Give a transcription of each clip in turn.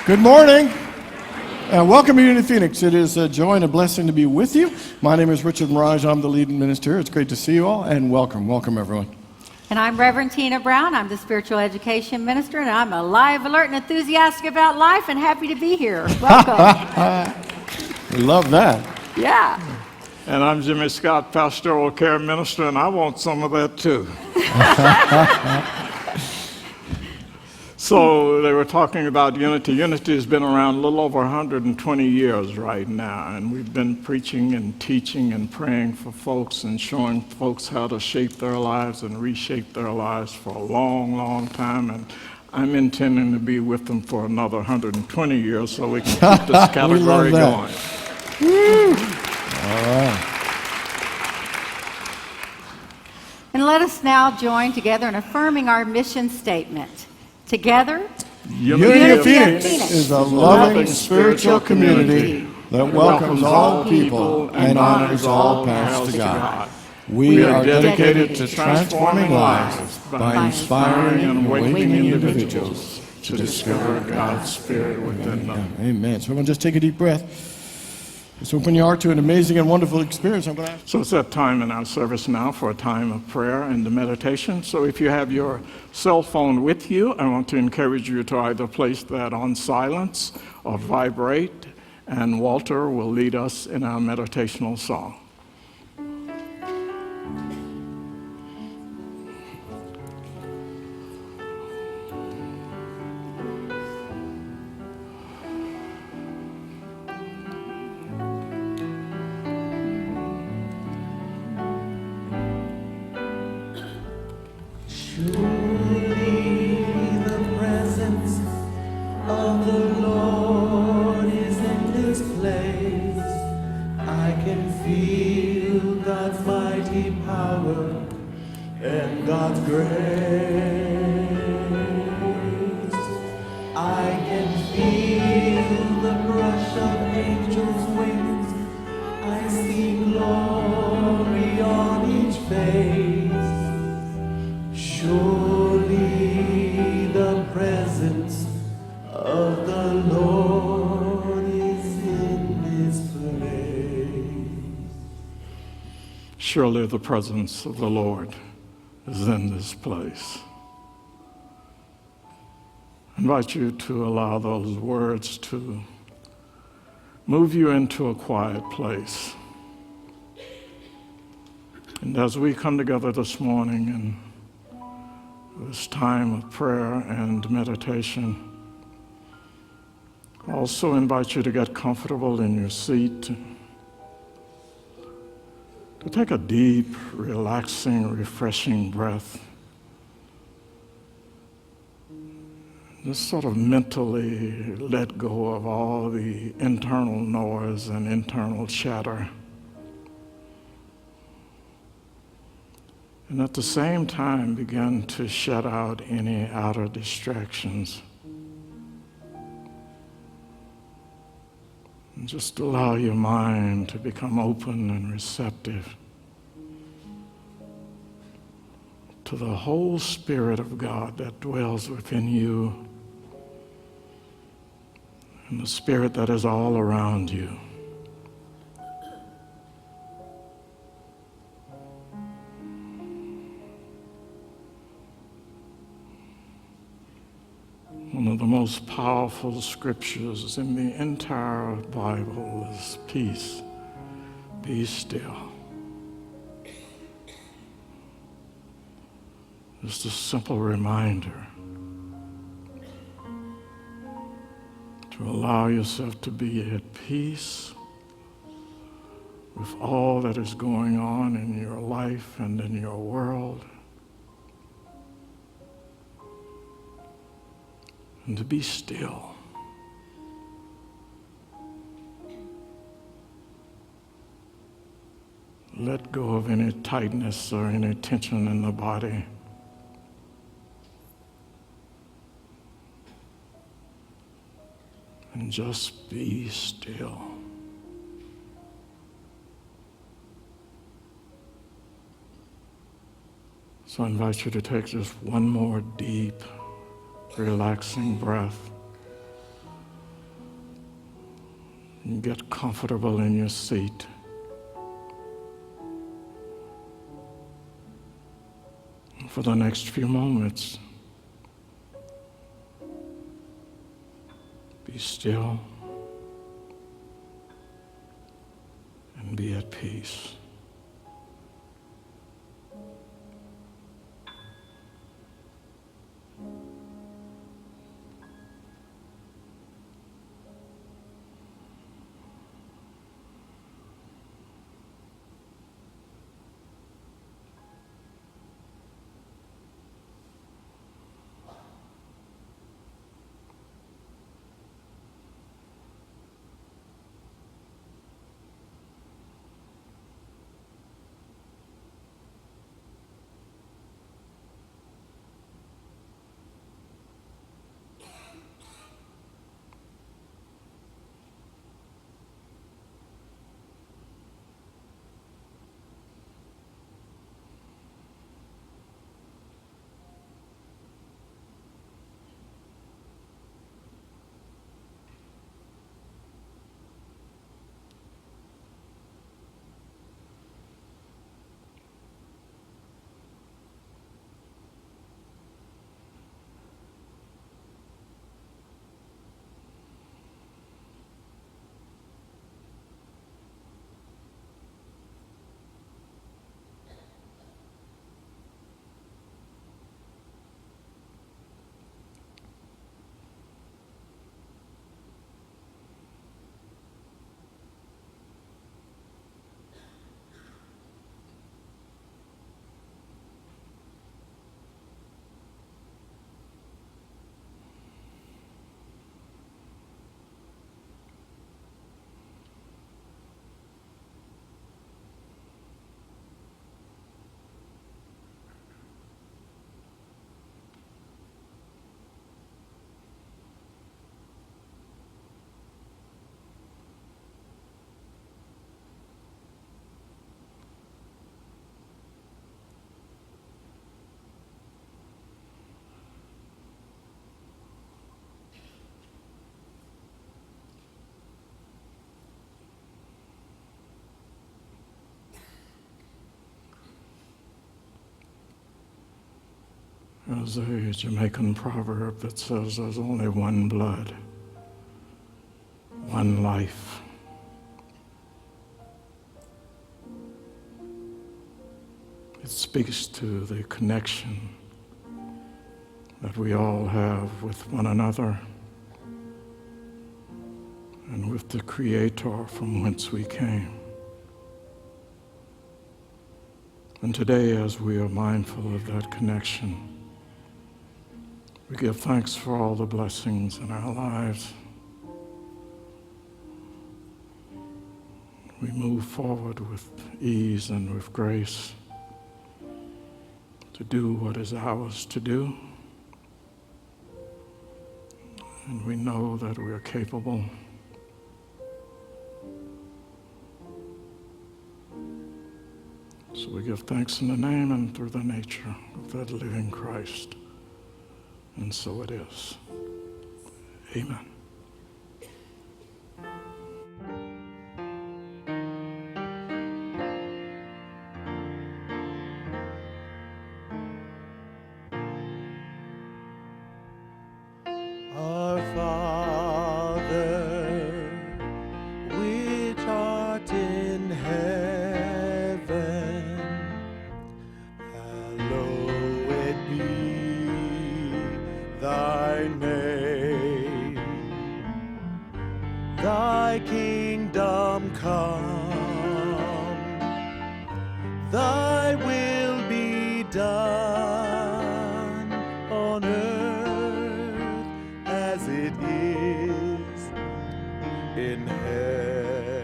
Good morning, and welcome to Unity Phoenix. It is a joy and a blessing to be with you. My name is Richard Mirage. I'm the lead minister. It's great to see you all, and welcome everyone. And I'm Reverend Tina Brown. I'm the spiritual education minister, and I'm alive, alert, and enthusiastic about life, and happy to be here. Welcome. We love that. Yeah. And I'm Jimmy Scott, pastoral care minister, and I want some of that too. So they were talking about unity. Unity has been around a little over 120 years right now, and we've been preaching and teaching and praying for folks and showing folks how to shape their lives and reshape their lives for a long, long time. And I'm intending to be with them for another 120 years so we can keep this category going. Woo. All right. And let us now join together in affirming our mission statement. Together, Unity of Phoenix is a loving spiritual community that welcomes all people and honors all paths to God. We are dedicated to transforming lives by inspiring and awakening individuals to discover God's Spirit within them. Amen. So everyone just take a deep breath. Let's open your heart to an amazing and wonderful experience. I'm going to ask. So it's that time in our service now for a time of prayer and meditation. So if you have your cell phone with you, I want to encourage you to either place that on silence or vibrate, and Walter will lead us in our meditational song. Surely the presence of the Lord is in this place. I invite you to allow those words to move you into a quiet place. And as we come together this morning in this time of prayer and meditation, I also invite you to get comfortable in your seat, to take a deep, relaxing, refreshing breath. Just sort of mentally let go of all the internal noise and internal chatter. And at the same time, begin to shut out any outer distractions. And just allow your mind to become open and receptive to the whole Spirit of God that dwells within you and the Spirit that is all around you. One of the most powerful scriptures in the entire Bible is peace. Be still. Just a simple reminder to allow yourself to be at peace with all that is going on in your life and in your world. And to be still. Let go of any tightness or any tension in the body. And just be still. So I invite you to take just one more deep, relaxing breath. and get comfortable in your seat. For the next few moments, be still and be at peace. There's a Jamaican proverb that says there's only one blood, one life. It speaks to the connection that we all have with one another and with the Creator from whence we came. And today, as we are mindful of that connection, we give thanks for all the blessings in our lives. We move forward with ease and with grace to do what is ours to do. And we know that we are capable. So we give thanks in the name and through the nature of that living Christ. And so it is. Amen. Our Father, which art in heaven, hallowed be thy name. Thy kingdom come, thy will be done on earth as it is in heaven.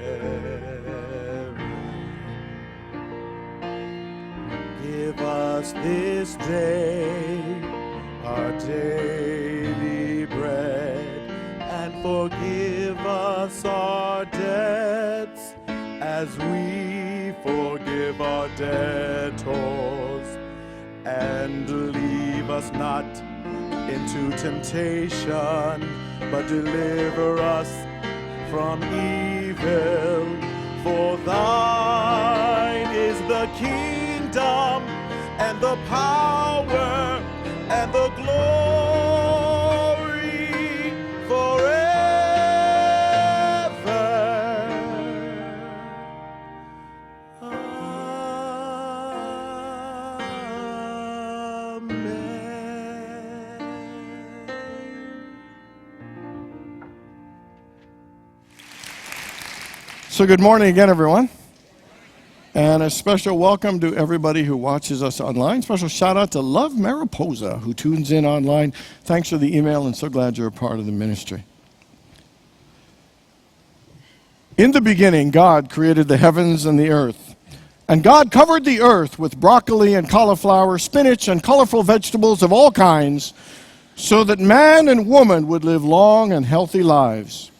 Give us this day our daily bread, and forgive us our debts as we forgive our debtors. And leave us not into temptation, but deliver us from evil. For thine is the kingdom and the power and the glory forever. So good morning again, everyone. And a special welcome to everybody who watches us online. Special shout out to Love Mariposa, who tunes in online. Thanks for the email, and so glad you're a part of the ministry. In the beginning, God created the heavens and the earth. And God covered the earth with broccoli and cauliflower, spinach, and colorful vegetables of all kinds, so that man and woman would live long and healthy lives.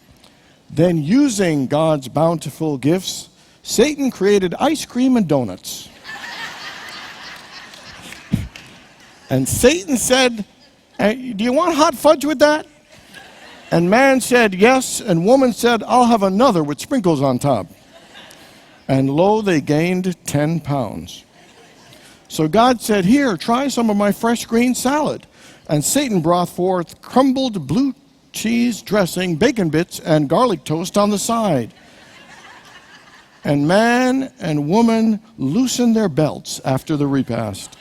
Then, using God's bountiful gifts, Satan created ice cream and donuts. And Satan said, "Hey, do you want hot fudge with that?" And man said, "Yes." And woman said, "I'll have another with sprinkles on top." And lo, they gained 10 pounds. So God said, "Here, try some of my fresh green salad." And Satan brought forth crumbled blue cheese dressing, bacon bits, and garlic toast on the side. And man and woman loosened their belts after the repast.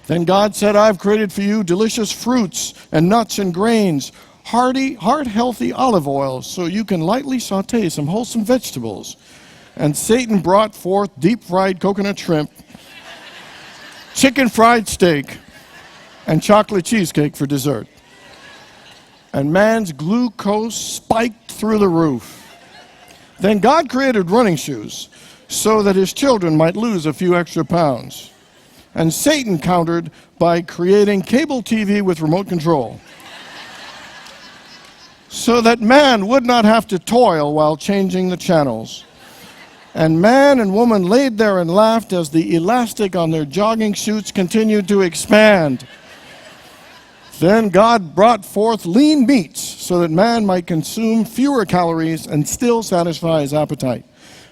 Then God said, "I've created for you delicious fruits and nuts and grains, heart-healthy olive oil, so you can lightly saute some wholesome vegetables." And Satan brought forth deep-fried coconut shrimp, chicken fried steak, and chocolate cheesecake for dessert. And man's glucose spiked through the roof. Then God created running shoes so that his children might lose a few extra pounds. And Satan countered by creating cable TV with remote control so that man would not have to toil while changing the channels. And man and woman laid there and laughed as the elastic on their jogging suits continued to expand. Then God brought forth lean meats so that man might consume fewer calories and still satisfy his appetite.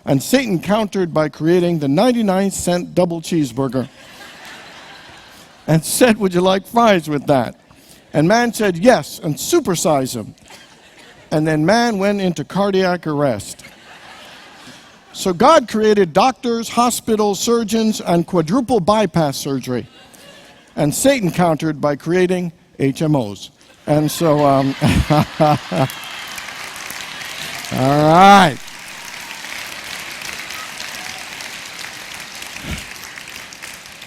And Satan countered by creating the 99-cent double cheeseburger and said, "Would you like fries with that?" And man said, "Yes," and supersize him. And then man went into cardiac arrest. So God created doctors, hospitals, surgeons, and quadruple bypass surgery. And Satan countered by creating HMOs. And so, all right.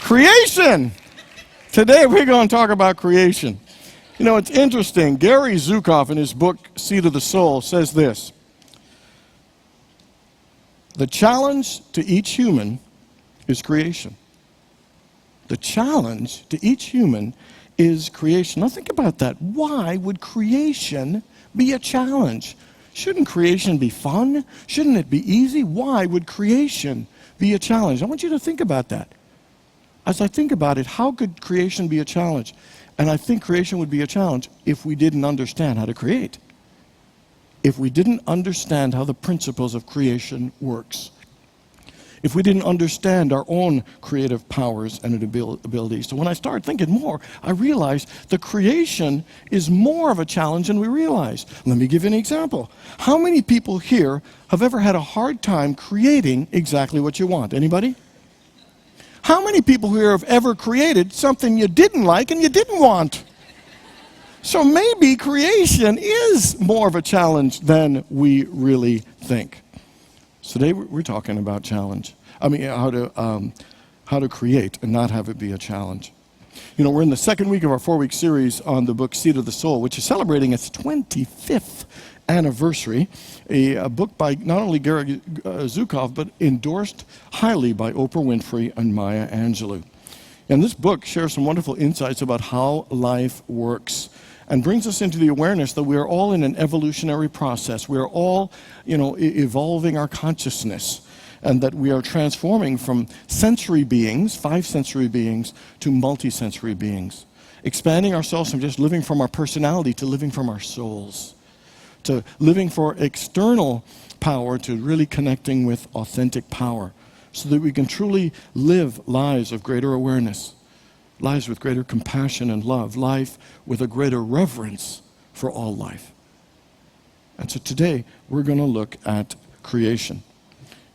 Creation. Today we're going to talk about creation. You know, it's interesting. Gary Zukav, in his book, Seed of the Soul, says this: the challenge to each human is creation. The challenge to each human is creation. Now think about that. Why would creation be a challenge? Shouldn't creation be fun? Shouldn't it be easy? Why would creation be a challenge? I want you to think about that. As I think about it, how could creation be a challenge? And I think creation would be a challenge if we didn't understand how to create. If we didn't understand how the principles of creation works. If we didn't understand our own creative powers and abilities. So when I started thinking more, I realized the creation is more of a challenge than we realize. Let me give you an example. How many people here have ever had a hard time creating exactly what you want? Anybody? How many people here have ever created something you didn't like and you didn't want? So maybe creation is more of a challenge than we really think. So today we're talking about challenge. I mean, how to create and not have it be a challenge. You know, we're in the second week of our 4-week series on the book Seed of the Soul, which is celebrating its 25th anniversary. A book by not only Gary Zukav, but endorsed highly by Oprah Winfrey and Maya Angelou. And this book shares some wonderful insights about how life works, and brings us into the awareness that we are all in an evolutionary process. We are all, evolving our consciousness, and that we are transforming from sensory beings, 5 sensory beings, to multi-sensory beings. Expanding ourselves from just living from our personality to living from our souls. to living for external power to really connecting with authentic power, so that we can truly live lives of greater awareness, lives with greater compassion and love, life with a greater reverence for all life. And so today, we're going to look at creation.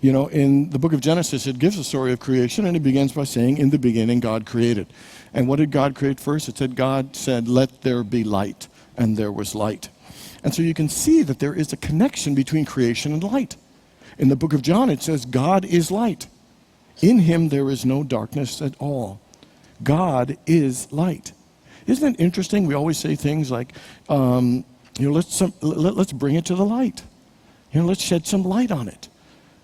You know, in the book of Genesis, it gives a story of creation, and it begins by saying, in the beginning, God created. And what did God create first? It said, God said, let there be light, and there was light. And so you can see that there is a connection between creation and light. In the book of John, it says, God is light. In him there is no darkness at all. God is light. Isn't it interesting? We always say things like, let's bring it to the light. Let's shed some light on it.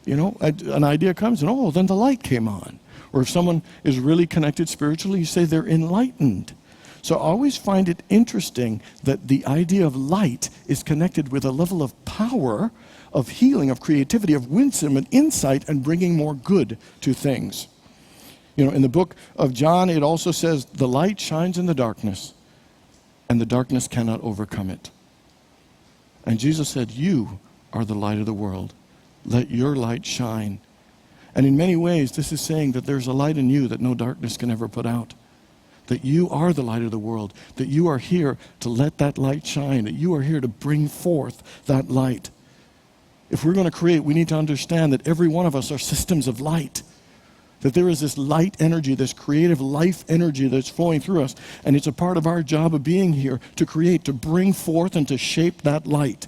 An idea comes and, then the light came on. Or if someone is really connected spiritually, you say they're enlightened. So I always find it interesting that the idea of light is connected with a level of power, of healing, of creativity, of wisdom and insight, and bringing more good to things. In the book of John, it also says, the light shines in the darkness, and the darkness cannot overcome it. And Jesus said, you are the light of the world. Let your light shine. And in many ways, this is saying that there's a light in you that no darkness can ever put out. That you are the light of the world. That you are here to let that light shine. That you are here to bring forth that light. If we're going to create, we need to understand that every one of us are systems of light. That there is this light energy, this creative life energy that's flowing through us. And it's a part of our job of being here to create, to bring forth and to shape that light.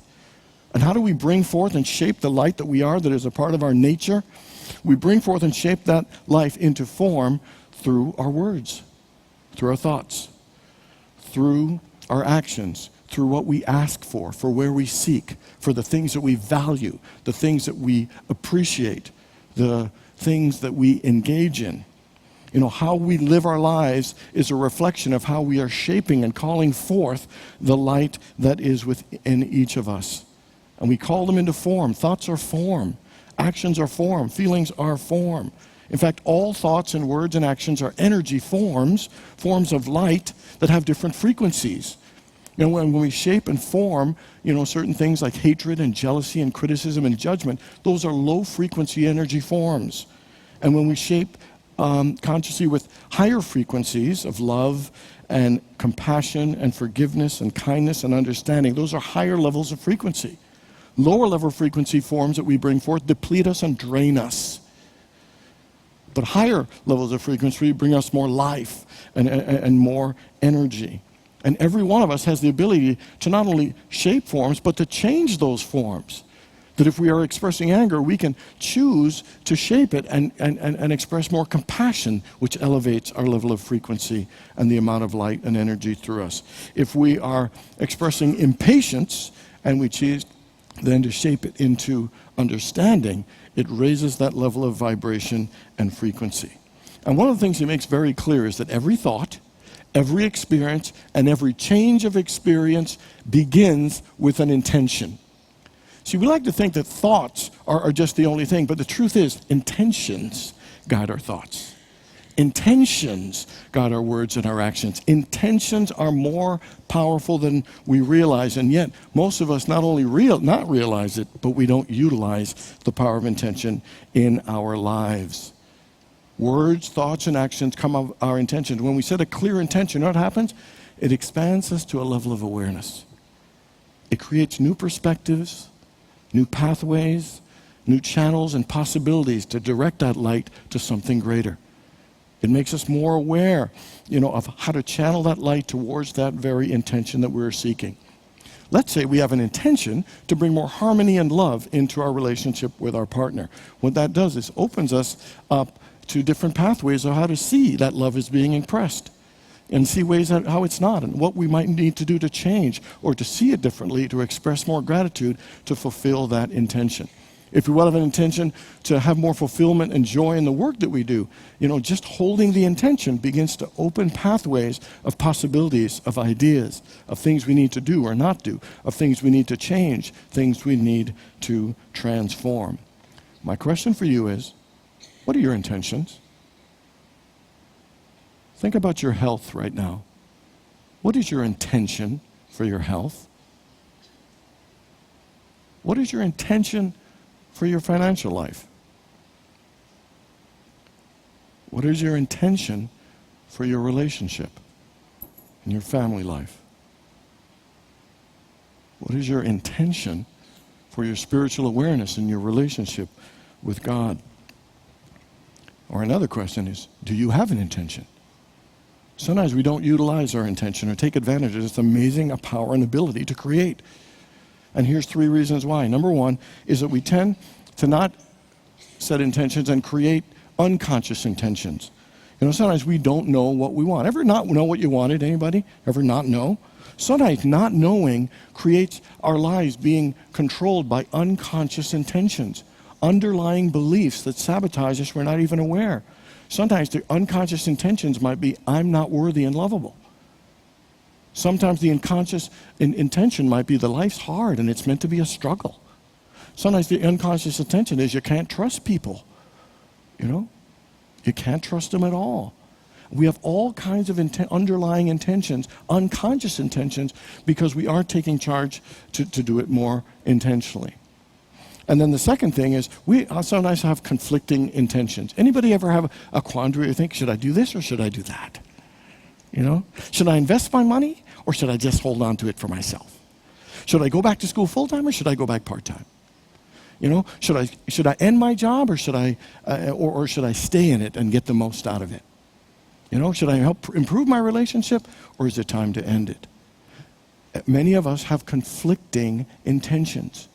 And how do we bring forth and shape the light that we are, that is a part of our nature? We bring forth and shape that life into form through our words, through our thoughts, through our actions, through what we ask for where we seek, for the things that we value, the things that we appreciate, the things that we engage in. How we live our lives is a reflection of how we are shaping and calling forth the light that is within each of us. And we call them into form. Thoughts are form. Actions are form. Feelings are form. In fact, all thoughts and words and actions are energy forms of light that have different frequencies. When we shape and form, certain things like hatred and jealousy and criticism and judgment, those are low frequency energy forms. And when we shape consciously with higher frequencies of love and compassion and forgiveness and kindness and understanding, those are higher levels of frequency. Lower level frequency forms that we bring forth deplete us and drain us. But higher levels of frequency bring us more life and more energy. And every one of us has the ability to not only shape forms, but to change those forms. That if we are expressing anger, we can choose to shape it and express more compassion, which elevates our level of frequency and the amount of light and energy through us. If we are expressing impatience and we choose then to shape it into understanding, it raises that level of vibration and frequency. And one of the things he makes very clear is that every thought, every experience, and every change of experience begins with an intention. See, we like to think that thoughts are just the only thing, but the truth is, intentions guide our thoughts. Intentions guide our words and our actions. Intentions are more powerful than we realize, and yet most of us not only not realize it, but we don't utilize the power of intention in our lives. Words, thoughts, and actions come of our intentions. When we set a clear intention, you know what happens? It expands us to a level of awareness. It creates new perspectives, new pathways, new channels and possibilities to direct that light to something greater. It makes us more aware, of how to channel that light towards that very intention that we're seeking. Let's say we have an intention to bring more harmony and love into our relationship with our partner. What that does is opens us up to different pathways of how to see that love is being expressed and see ways how it's not and what we might need to do to change or to see it differently, to express more gratitude to fulfill that intention. If we want to have an intention to have more fulfillment and joy in the work that we do, just holding the intention begins to open pathways of possibilities, of ideas, of things we need to do or not do, of things we need to change, things we need to transform. My question for you is, what are your intentions? Think about your health right now. What is your intention for your health? What is your intention for your financial life? What is your intention for your relationship and your family life? What is your intention for your spiritual awareness and your relationship with God? Or another question is, do you have an intention? Sometimes we don't utilize our intention or take advantage of this amazing power and ability to create. And here's 3 reasons why. Number 1 is that we tend to not set intentions and create unconscious intentions. Sometimes we don't know what we want. Ever not know what you wanted? Anybody? Ever not know? Sometimes not knowing creates our lives being controlled by unconscious intentions, underlying beliefs that sabotage us we're not even aware. Sometimes the unconscious intentions might be, I'm not worthy and lovable. Sometimes the unconscious intention might be, the life's hard and it's meant to be a struggle. Sometimes the unconscious intention is, you can't trust people. You can't trust them at all. We have all kinds of underlying intentions, unconscious intentions, because we aren't taking charge to do it more intentionally. And then the second thing is, we sometimes have conflicting intentions. Anybody ever have a quandary or think, should I do this or should I do that? Should I invest my money or should I just hold on to it for myself? Should I go back to school full-time or should I go back part-time? Should I end my job or should I stay in it and get the most out of it? Should I help improve my relationship or is it time to end it? Many of us have conflicting intentions.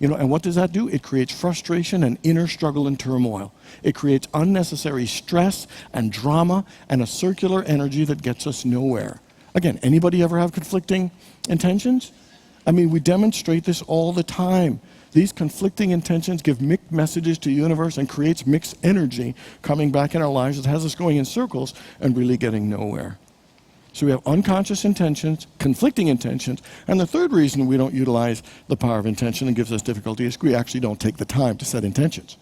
And what does that do? It creates frustration and inner struggle and turmoil. It creates unnecessary stress and drama and a circular energy that gets us nowhere. Again, anybody ever have conflicting intentions? We demonstrate this all the time. These conflicting intentions give mixed messages to the universe and creates mixed energy coming back in our lives that has us going in circles and really getting nowhere. So we have unconscious intentions, conflicting intentions, and the third reason we don't utilize the power of intention and gives us difficulty is we actually don't take the time to set intentions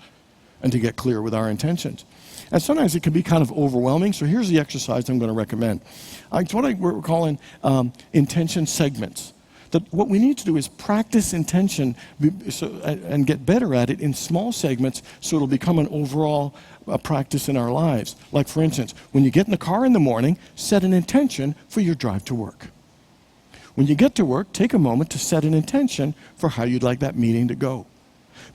and to get clear with our intentions. And sometimes it can be kind of overwhelming, so here's the exercise I'm going to recommend. It's what we're calling intention segments. That what we need to do is practice intention and get better at it in small segments so it'll become an overall practice in our lives. Like, for instance, when you get in the car in the morning, set an intention for your drive to work. When you get to work, take a moment to set an intention for how you'd like that meeting to go.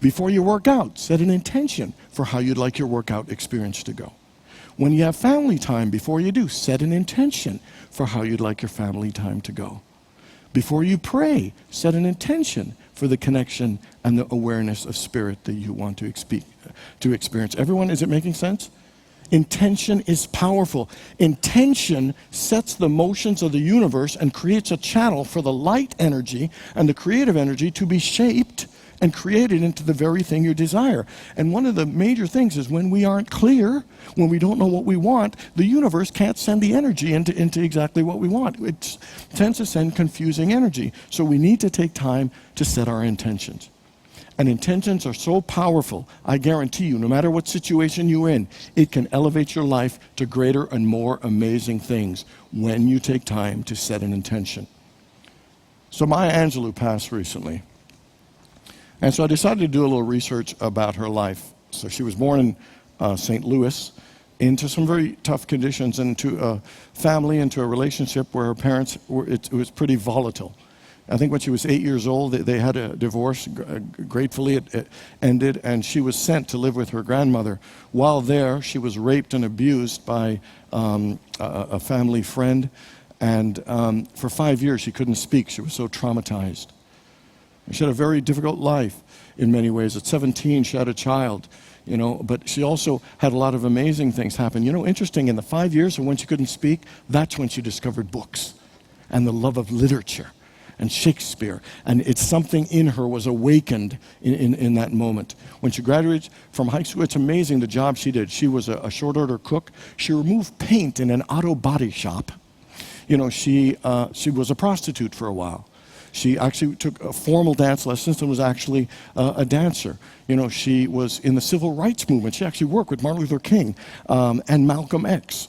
Before you work out, set an intention for how you'd like your workout experience to go. When you have family time, before you do, set an intention for how you'd like your family time to go. Before you pray, set an intention for the connection and the awareness of spirit that you want to experience. Everyone, is it making sense? Intention is powerful. Intention sets the motions of the universe and creates a channel for the light energy and the creative energy to be shaped and created into the very thing you desire. And one of the major things is when we aren't clear, when we don't know what we want, the universe can't send the energy into exactly what we want. It tends to send confusing energy. So we need to take time to set our intentions. And intentions are so powerful, I guarantee you, no matter what situation you're in, it can elevate your life to greater and more amazing things when you take time to set an intention. So Maya Angelou passed recently. And so I decided to do a little research about her life. So she was born in St. Louis into some very tough conditions, into a family, into a relationship where her parents it was pretty volatile. I think when she was 8 years old, they had a divorce. Gratefully, it ended, and she was sent to live with her grandmother. While there, she was raped and abused by a family friend, and for 5 years she couldn't speak. She was so traumatized. She had a very difficult life in many ways. At 17, she had a child, but she also had a lot of amazing things happen. Interesting, in the 5 years of when she couldn't speak, that's when she discovered books and the love of literature and Shakespeare. And it's something in her was awakened in that moment. When she graduated from high school, it's amazing the job she did. She was a short order cook. She removed paint in an auto body shop. She was a prostitute for a while. She actually took formal dance lessons and was actually a dancer. She was in the civil rights movement. She actually worked with Martin Luther King and Malcolm X.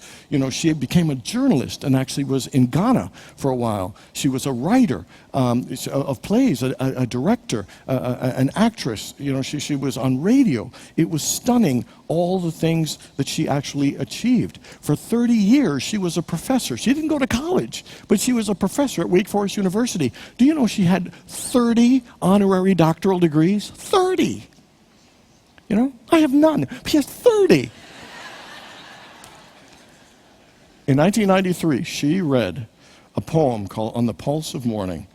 She became a journalist and actually was in Ghana for a while. She was a writer. of plays, a director, an actress. You know, she was on radio. It was stunning, all the things that she actually achieved. For 30 years, she was a professor. She didn't go to college, but she was a professor at Wake Forest University. Do you know she had 30 honorary doctoral degrees? 30! You know, I have none. She has 30. In 1993, she read a poem called On the Pulse of Morning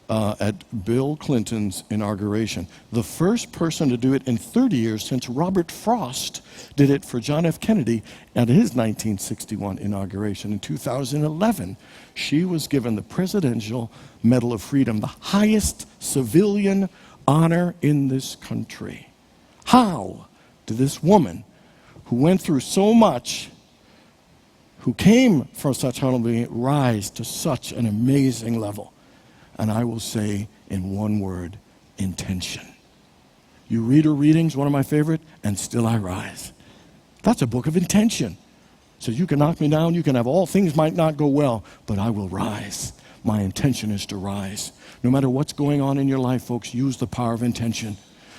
at Bill Clinton's inauguration. The first person to do it in 30 years since Robert Frost did it for John F. Kennedy at his 1961 inauguration. In 2011, she was given the Presidential Medal of Freedom, the highest civilian honor in this country. How did this woman who went through so much, who came from such humility, rise to such an amazing level? And I will say in one word, intention. You read her readings, one of my favorite, and still I rise. That's a book of intention. So you can knock me down, you can have all things might not go well, but I will rise. My intention is to rise. No matter what's going on in your life, folks, use the power of intention.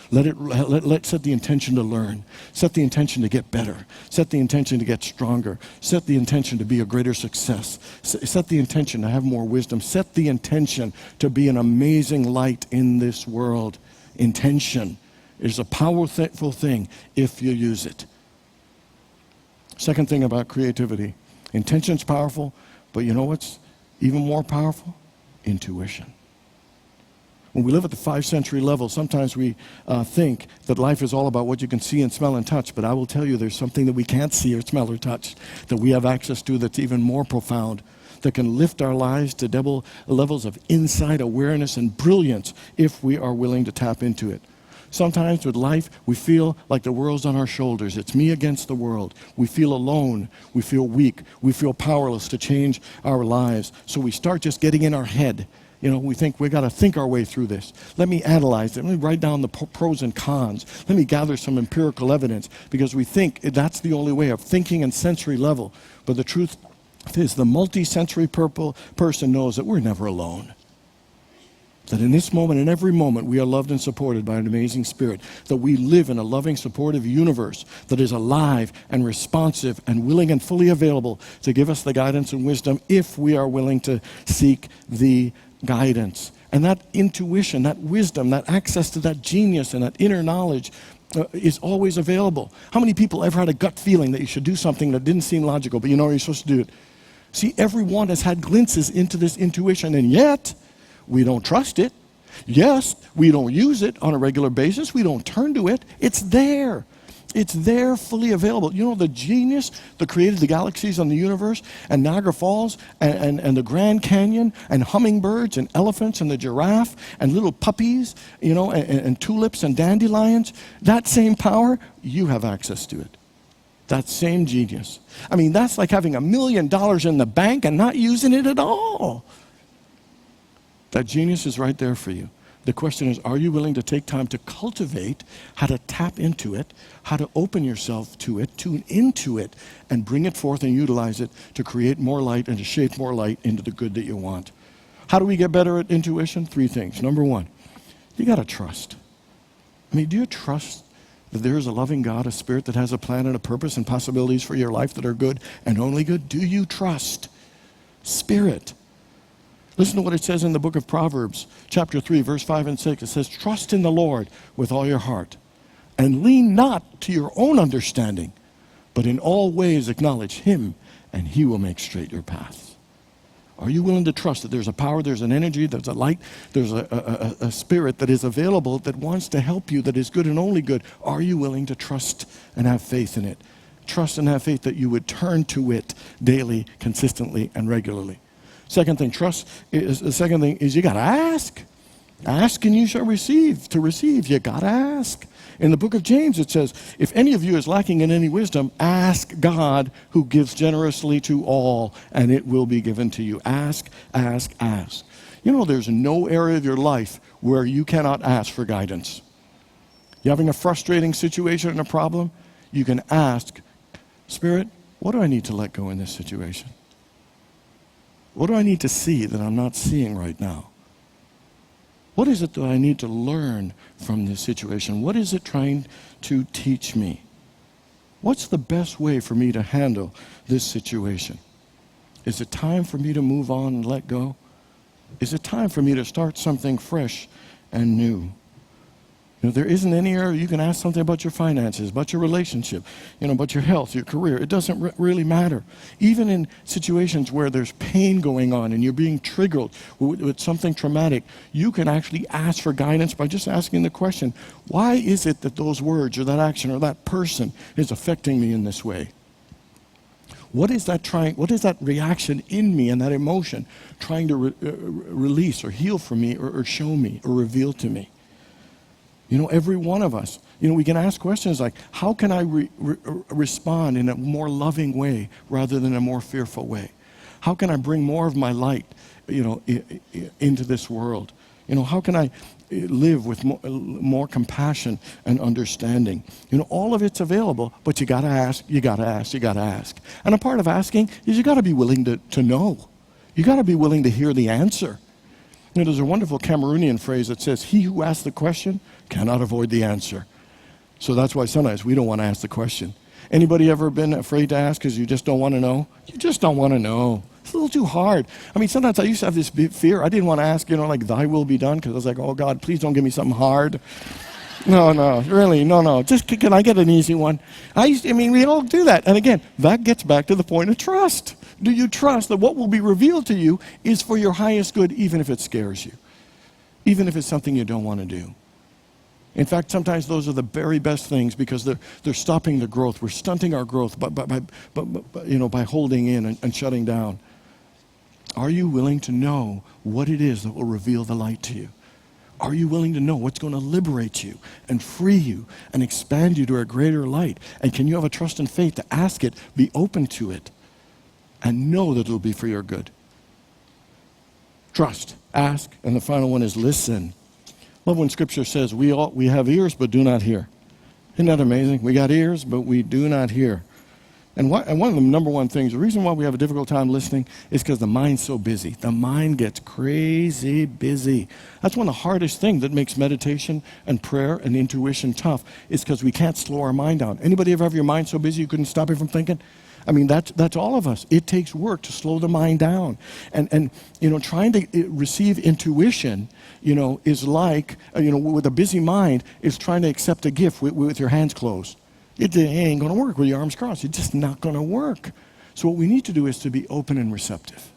Let's set the intention to learn. Set the intention to get better. Set the intention to get stronger. Set the intention to be a greater success. Set the intention to have more wisdom. Set the intention to be an amazing light in this world. Intention is a powerful thing if you use it. Second thing about creativity. Intention's powerful, but you know what's even more powerful? Intuition. When we live at the 5th century level, sometimes we think that life is all about what you can see and smell and touch, but I will tell you there's something that we can't see or smell or touch that we have access to that's even more profound, that can lift our lives to double levels of insight, awareness, and brilliance if we are willing to tap into it. Sometimes with life, we feel like the world's on our shoulders. It's me against the world. We feel alone. We feel weak. We feel powerless to change our lives. So we start just getting in our head. You know, we think we've got to think our way through this. Let me analyze it. Let me write down the pros and cons. Let me gather some empirical evidence, because we think that's the only way of thinking and sensory level. But the truth is the multi-sensory person knows that we're never alone. That in this moment, in every moment, we are loved and supported by an amazing spirit. That we live in a loving, supportive universe that is alive and responsive and willing and fully available to give us the guidance and wisdom if we are willing to seek the guidance. And that intuition, that wisdom, that access to that genius and that inner knowledge is always available. How many people ever had a gut feeling that you should do something that didn't seem logical, but you know you're supposed to do it? See, everyone has had glimpses into this intuition, and yet we don't trust it. Yes, we don't use it on a regular basis. We don't turn to it. It's there. It's there, fully available. You know, the genius that created the galaxies and the universe, and Niagara Falls, and the Grand Canyon, and hummingbirds, and elephants, and the giraffe, and little puppies, you know, and tulips, and dandelions, that same power, you have access to it. That same genius. I mean, that's like having $1 million in the bank and not using it at all. That genius is right there for you. The question is, are you willing to take time to cultivate how to tap into it, how to open yourself to it, tune into it, and bring it forth and utilize it to create more light and to shape more light into the good that you want? How do we get better at intuition? 3 things. Number 1, you got to trust. I mean, do you trust that there is a loving God, a spirit that has a plan and a purpose and possibilities for your life that are good and only good? Do you trust? Spirit. Listen to what it says in the book of Proverbs, chapter 3, verse 5 and 6. It says, trust in the Lord with all your heart, and lean not to your own understanding, but in all ways acknowledge him, and he will make straight your paths. Are you willing to trust that there's a power, there's an energy, there's a light, there's a spirit that is available that wants to help you, that is good and only good? Are you willing to trust and have faith in it? Trust and have faith that you would turn to it daily, consistently, and regularly. Second thing is you got to ask. Ask and you shall receive. To receive, you got to ask. In the book of James, it says, if any of you is lacking in any wisdom, ask God, who gives generously to all, and it will be given to you. Ask, ask, ask. You know, there's no area of your life where you cannot ask for guidance. You're having a frustrating situation and a problem, you can ask, Spirit, what do I need to let go in this situation? What do I need to see that I'm not seeing right now? What is it that I need to learn from this situation? What is it trying to teach me? What's the best way for me to handle this situation? Is it time for me to move on and let go? Is it time for me to start something fresh and new? There isn't any area you can ask something about your finances, about your relationship, about your health, your career. It doesn't really matter. Even in situations where there's pain going on and you're being triggered with something traumatic, you can actually ask for guidance by just asking the question, why is it that those words or that action or that person is affecting me in this way? What is that reaction in me and that emotion trying to release or heal for me or show me or reveal to me? Every one of us, we can ask questions like, how can I respond in a more loving way rather than a more fearful way? How can I bring more of my light, into this world? How can I live with more compassion and understanding? All of it's available, but you gotta ask, you gotta ask, you gotta ask. And a part of asking is you gotta be willing to know. You gotta be willing to hear the answer. There's a wonderful Cameroonian phrase that says, he who asks the question cannot avoid the answer. So that's why sometimes we don't want to ask the question. Anybody ever been afraid to ask because you just don't want to know? You just don't want to know. It's a little too hard. Sometimes I used to have this big fear. I didn't want to ask, like, thy will be done, because I was like, oh, God, please don't give me something hard. No, really, no. Just, can I get an easy one? We all do that. And again, that gets back to the point of trust. Do you trust that what will be revealed to you is for your highest good, even if it scares you? Even if it's something you don't want to do? In fact, sometimes those are the very best things because they're stopping the growth. We're stunting our growth by holding in and shutting down. Are you willing to know what it is that will reveal the light to you? Are you willing to know what's going to liberate you and free you and expand you to a greater light? And can you have a trust and faith to ask it, be open to it, and know that it'll be for your good? Trust, ask, and the final one is listen. Love when Scripture says we have ears but do not hear. Isn't that amazing? We got ears but we do not hear. And one of the number one things, the reason why we have a difficult time listening is because the mind's so busy. The mind gets crazy busy. That's one of the hardest things that makes meditation and prayer and intuition tough, is because we can't slow our mind down. Anybody ever have your mind so busy you couldn't stop it from thinking? That's all of us. It takes work to slow the mind down. And trying to receive intuition, is like, with a busy mind, is trying to accept a gift with your hands closed. It ain't going to work with your arms crossed. It's just not going to work. So what we need to do is to be open and receptive.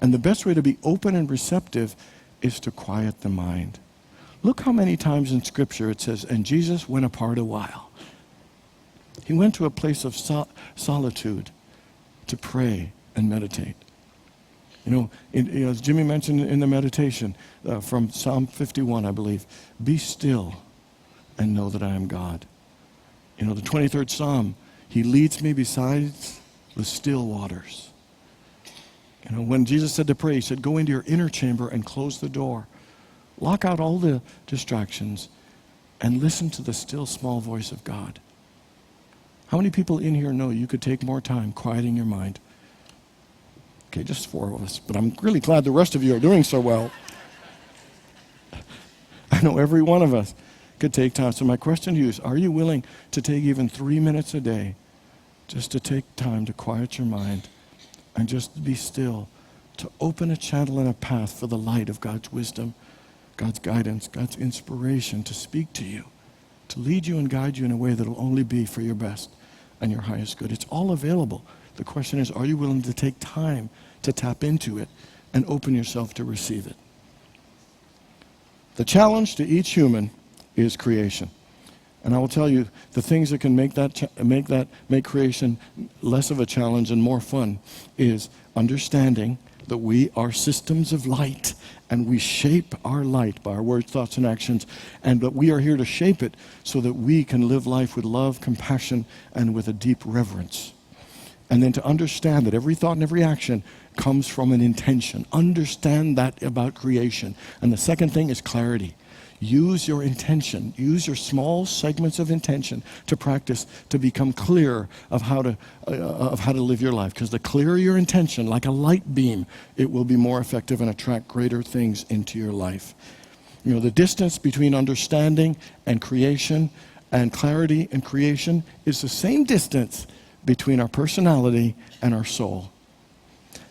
And the best way to be open and receptive is to quiet the mind. Look how many times in Scripture it says, and Jesus went apart a while. He went to a place of solitude to pray and meditate. As Jimmy mentioned in the meditation from Psalm 51, I believe, be still and know that I am God. The 23rd Psalm, he leads me beside the still waters. When Jesus said to pray, he said, go into your inner chamber and close the door. Lock out all the distractions and listen to the still small voice of God. How many people in here know you could take more time quieting your mind? Okay, just 4 of us, but I'm really glad the rest of you are doing so well. I know every one of us could take time. So my question to you is, are you willing to take even 3 minutes a day just to take time to quiet your mind and just be still, to open a channel and a path for the light of God's wisdom, God's guidance, God's inspiration to speak to you, to lead you and guide you in a way that will only be for your best and your highest good? It's all available. The question is, are you willing to take time to tap into it and open yourself to receive it? The challenge to each human is creation. And I will tell you, the things that can make creation less of a challenge and more fun is understanding that we are systems of light, and we shape our light by our words, thoughts, and actions, and that we are here to shape it so that we can live life with love, compassion, and with a deep reverence. And then to understand that every thought and every action comes from an intention. Understand that about creation. And the second thing is clarity. Use your intention. Use your small segments of intention to practice, to become clear of how to live your life. Because the clearer your intention, like a light beam, it will be more effective and attract greater things into your life. The distance between understanding and creation and clarity and creation is the same distance between our personality and our soul.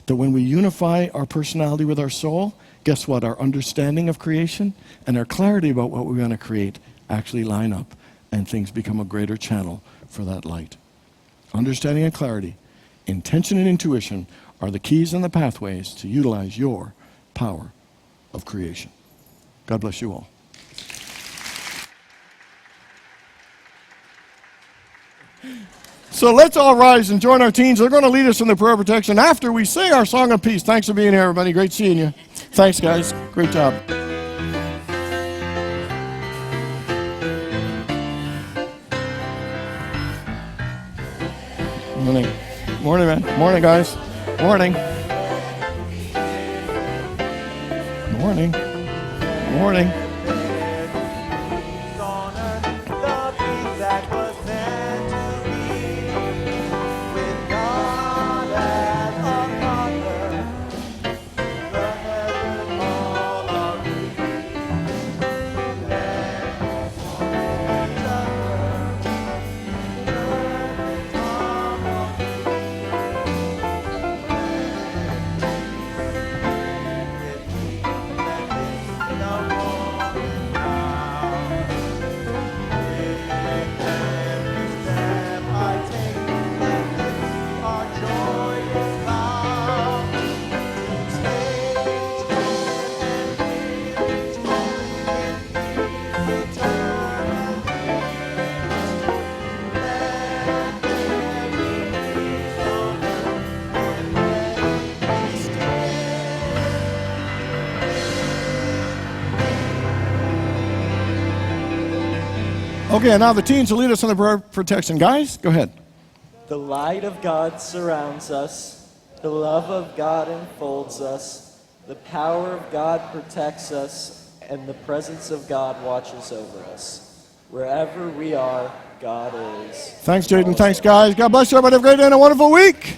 That when we unify our personality with our soul, guess what? Our understanding of creation and our clarity about what we're going to create actually line up, and things become a greater channel for that light. Understanding and clarity, intention and intuition are the keys and the pathways to utilize your power of creation. God bless you all. So let's all rise and join our teens. They're going to lead us in the prayer of protection after we sing our song of peace. Thanks for being here, everybody. Great seeing you. Thanks, guys. Great job. Morning. Morning, man. Morning, guys. Morning. Morning. Morning. Okay, now the teens will lead us in the prayer of protection. Guys, go ahead. The light of God surrounds us. The love of God enfolds us. The power of God protects us. And the presence of God watches over us. Wherever we are, God is. Thanks, Jaden. Thanks, guys. God bless you. Everybody have a great day and a wonderful week.